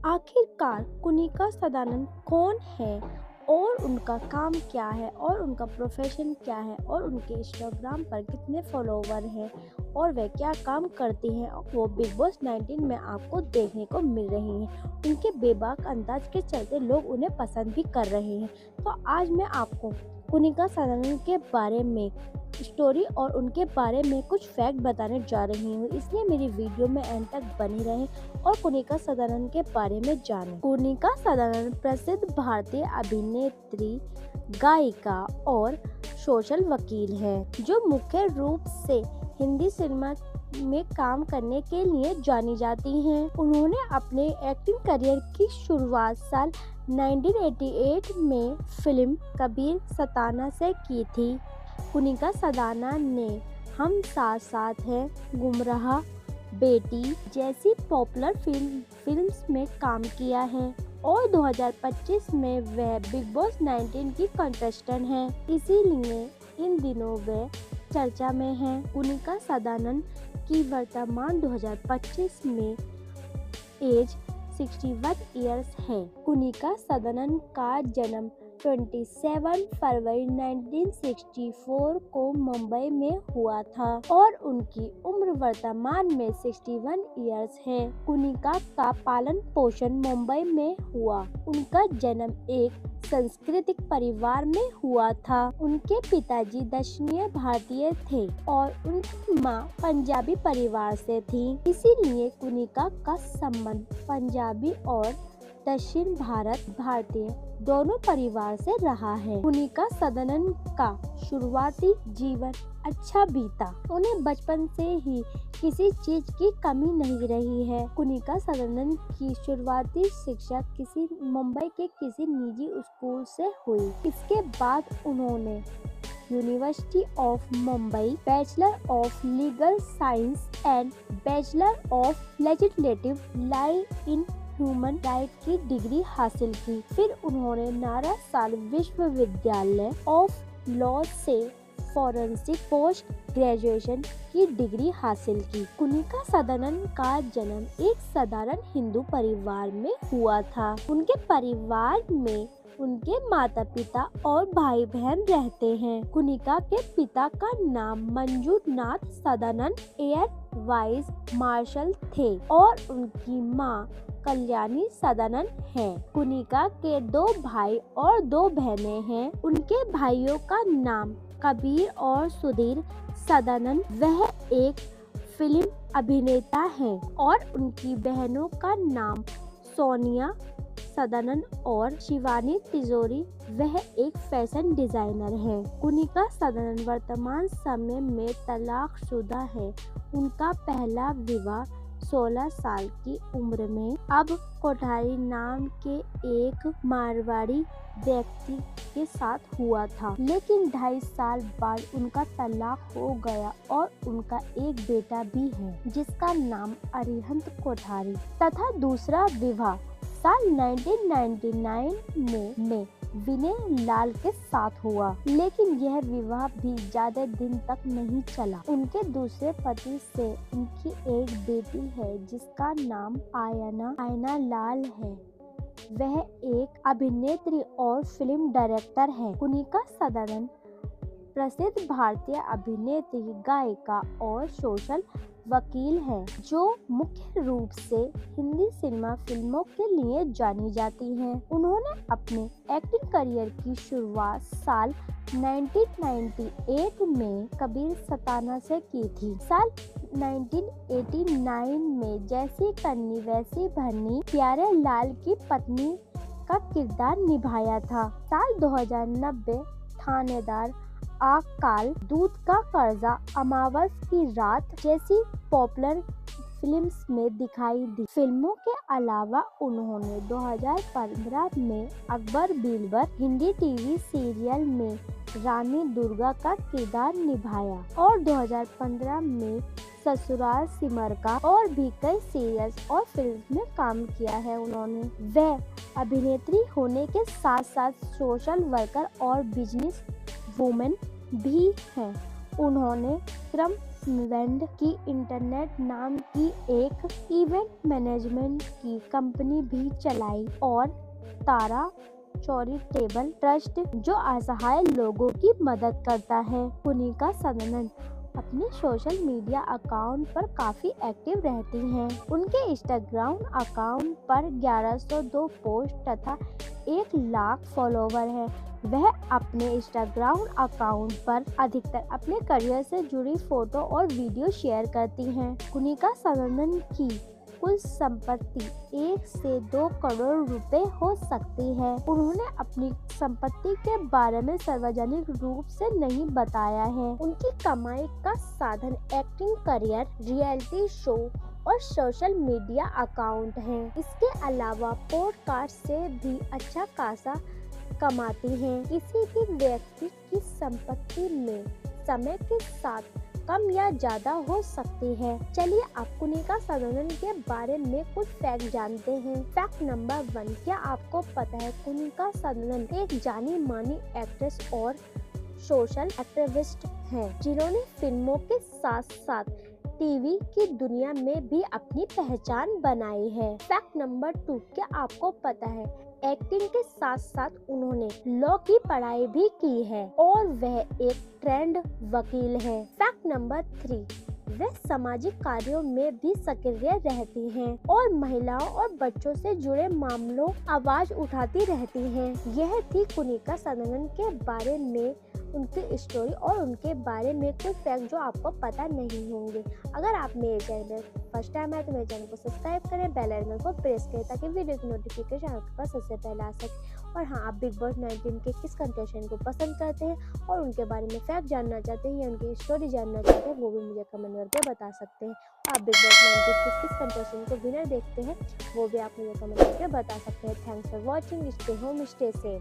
आखिरकार कुनिका सदानंद कौन है और उनका काम क्या है और उनका प्रोफेशन क्या है और उनके इंस्टाग्राम पर कितने फॉलोवर हैं और वे क्या काम करती हैं, वो बिग बॉस 19 में आपको देखने को मिल रही हैं। उनके बेबाक अंदाज के चलते लोग उन्हें पसंद भी कर रहे हैं। तो आज मैं आपको कुनिका सदानंद के बारे में स्टोरी और उनके बारे में कुछ फैक्ट बताने जा रही हूँ, इसलिए मेरी वीडियो में एंड तक बनी रहें और कुनिका सदानंद के बारे में जानें। कुनिका सदानंद प्रसिद्ध भारतीय अभिनेत्री, गायिका और सोशल वकील है, जो मुख्य रूप से हिंदी सिनेमा में काम करने के लिए जानी जाती हैं। उन्होंने अपने एक्टिंग करियर की शुरुआत साल 1988 में फिल्म कबीर सताना से की थी। कुनिका सदानंद ने हम साथ साथ हैं, गुमराह, बेटी जैसी पॉपुलर फिल्म्स में काम किया है और 2025 में वह बिग बॉस 19 की कंटेस्टेंट हैं, इसीलिए इन दिनों वे चर्चा में हैं। कुनिका सदानंद की वर्तमान 2025 में एज 61 इयर्स है। कुनिका सदानंद का जन्म 27 फरवरी 1964 को मुंबई में हुआ था और उनकी उम्र वर्तमान में 61 इयर्स है। कुनिका का पालन पोषण मुंबई में हुआ। उनका जन्म एक सांस्कृतिक परिवार में हुआ था। उनके पिताजी दक्षिणीय भारतीय थे और उनकी मां पंजाबी परिवार से थी, इसीलिए कुनिका का संबंध पंजाबी और दक्षिण भारतीय दोनों परिवार से रहा है। कुनिका सदानंद का शुरुआती जीवन अच्छा बीता। उन्हें बचपन से ही किसी चीज की कमी नहीं रही है। कुनिका सदानंद की शुरुआती शिक्षा मुंबई के किसी निजी स्कूल से हुई। इसके बाद उन्होंने university of Mumbai bachelor of legal science and bachelor of legislative law in human right की डिग्री हासिल की। फिर उन्होंने नारासाल विश्वविद्यालय ऑफ लॉ से फॉरेंसिक पोस्ट ग्रेजुएशन की डिग्री हासिल की। कुनिका सदानंद का जन्म एक साधारण हिंदू परिवार में हुआ था। उनके परिवार में उनके माता पिता और भाई बहन रहते हैं। कुनिका के पिता का नाम Manjunath Sadanand air vice marshal थे और उनकी मां कल्याणी सदानंद हैं। कुनिका के 2 भाई और 2 बहनें हैं। उनके भाइयों का नाम कबीर और सुधीर सदानंद, वह एक फिल्म अभिनेता हैं, और उनकी बहनों का नाम सोनिया सदानंद और शिवानी तिजोरी, वह एक फैशन डिजाइनर है। कुनिका सदानंद वर्तमान समय में तलाकशुदा है। उनका पहला विवाह 16 साल की उम्र में अब कोठारी नाम के एक मारवाड़ी व्यक्ति के साथ हुआ था, लेकिन 2.5 साल बाद उनका तलाक हो गया और उनका एक बेटा भी है, जिसका नाम अरिहंत कोठारी तथा दूसरा विवाह साल 1999 में विनय लाल के साथ हुआ, लेकिन यह विवाह भी ज्यादा दिन तक नहीं चला। उनके दूसरे पति से उनकी एक बेटी है, जिसका नाम आयना लाल है। वह एक अभिनेत्री और फिल्म डायरेक्टर है। कुनिका सदानंद प्रसिद्ध भारतीय अभिनेत्री, गायिका और सोशल वकील हैं, जो मुख्य रूप से हिंदी सिनेमा फिल्मों के लिए जानी जाती हैं। उन्होंने अपने एक्टिंग करियर की शुरुआत साल 1998 में कबीर सताना से की थी। साल 1989 में जैसी करनी वैसी भरनी प्यारे लाल की पत्नी का किरदार निभाया था। साल 2090 थानेदार आकाल, दूध का कर्जा, अमावस की रात जैसी पॉपुलर फिल्म्स में दिखाई दी। फिल्मों के अलावा उन्होंने 2015 में अकबर बीरबल हिंदी टीवी सीरियल में रानी दुर्गा का किरदार निभाया और 2015 में ससुराल सिमर का और भी कई सीरियल्स और फिल्म्स में काम किया है उन्होंने। वह अभिनेत्री होने के साथ साथ सोशल वर्कर और बिजनेस वुमेन भी हैं। उन्होंने क्रम वेंड की इंटरनेट नाम की एक इवेंट मैनेजमेंट की कंपनी भी चलाई और तारा चैरिटेबल ट्रस्ट जो असहाय लोगों की मदद करता है। कुनिका सदानंद अपने सोशल मीडिया अकाउंट पर काफी एक्टिव रहती हैं। उनके इंस्टाग्राम अकाउंट पर 1102 पोस्ट तथा 1 लाख फॉलोवर हैं। वह अपने इंस्टाग्राम अकाउंट पर अधिकतर अपने करियर से जुड़ी फोटो और वीडियो शेयर करती हैं। कुनिका सदानंद की कुल संपत्ति 1 से 2 करोड़ रुपए हो सकती है। उन्होंने अपनी संपत्ति के बारे में सार्वजनिक रूप से नहीं बताया है। उनकी कमाई का साधन एक्टिंग करियर, रियलिटी शो और सोशल मीडिया अकाउंट है। इसके अलावा पॉडकास्ट से भी अच्छा खासा कमाती हैं। किसी भी व्यक्ति की संपत्ति में समय के साथ कम या ज्यादा हो सकती है। चलिए आप कुनिका सदानंद के बारे में कुछ फैक्ट जानते हैं। फैक्ट नंबर 1, क्या आपको पता है कुनिका सदानंद एक जानी मानी एक्ट्रेस और सोशल एक्टिविस्ट हैं, जिन्होंने फिल्मों के साथ साथ टीवी की दुनिया में भी अपनी पहचान बनाई है। फैक्ट नंबर 2, क्या आपको पता है एक्टिंग के साथ साथ उन्होंने लॉ की पढ़ाई भी की है और वह एक ट्रेंड वकील है। फैक्ट नंबर 3, वे सामाजिक कार्यों में भी सक्रिय रहती हैं और महिलाओं और बच्चों से जुड़े मामलों आवाज उठाती रहती हैं। यह थी कुनिका सदानंद के बारे में उनकी स्टोरी और उनके बारे में कुछ फैक्ट जो आपको पता नहीं होंगे। अगर आप मेरे चैनल में फर्स्ट टाइम आए तो मेरे चैनल को सब्सक्राइब करें, बेल आइकन को प्रेस करें ताकि वीडियो की नोटिफिकेशन आपके पास सबसे पहले आ सके। और हाँ, आप बिग बॉस 19 के किस कंटेस्टेंट को पसंद करते हैं और उनके बारे में फैक्ट जानना चाहते हैं या उनकी स्टोरी जानना चाहते हैं, वो भी मुझे कमेंट करके बता सकते हैं। आप बिग बॉस 19 के किस कंटेस्टेंट को विनर देखते हैं वो भी आप मुझे कमेंट करके बता सकते हैं। Thanks for watching. Stay home, stay safe.